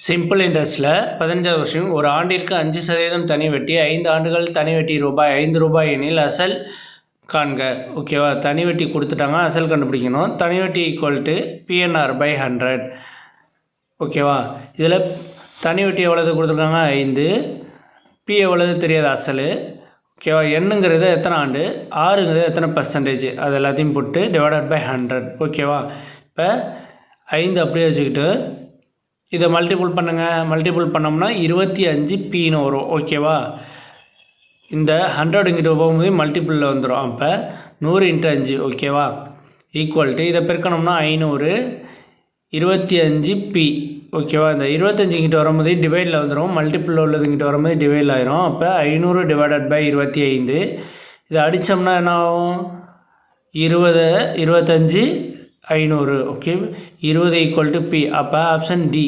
Simple இன்ட்ரெஸ்ட்டில் 15வது question, ஒரு ஆண்டிற்கு 5% தனி வட்டி, 5 ஆண்டுகள் தனி வட்டி ரூபாய் 5 எனில் அசல் காண்க. ஓகேவா, தனி வட்டி கொடுத்துட்டாங்க, அசல் கண்டுபிடிக்கணும். தனி வட்டி ஈக்குவல் டு PNR/100. ஓகேவா, இதில் தனி வட்டி எவ்வளவு கொடுத்துருக்காங்க 5, பி எவ்வளவு தெரியாது அசல். ஓகேவா, என்னங்கிறது எத்தனை ஆண்டு, ஆறுங்கிறது எத்தனை பர்சன்டேஜ், அது எல்லாத்தையும் போட்டு /100. ஓகேவா, இப்போ 5 அப்படியே வச்சுக்கிட்டு இதை மல்டிபிள் பண்ணுங்கள். மல்டிபிள் பண்ணோம்னா 25 Pன்னு வரும். ஓகேவா, இந்த 100 இங்கிட்ட போகும்போது மல்டிபிளில் வந்துடும். அப்போ 100 × 5. ஓகேவா, ஈக்குவல் டு இதை பெருக்கணும்னா 500 25 P. ஓகேவா, இந்த 25 இங்கிட்ட வரும்போது டிவைடில் வந்துடும், மல்டிபிளில் உள்ளது இங்கிட்ட வரும்போது டிவைடில் ஆயிரும். அப்போ 500 / 25. இதை அடித்தோம்னா என்ன ஆகும், 20 25 500. Okay, 20 = P. அப்போ ஆப்ஷன் டி.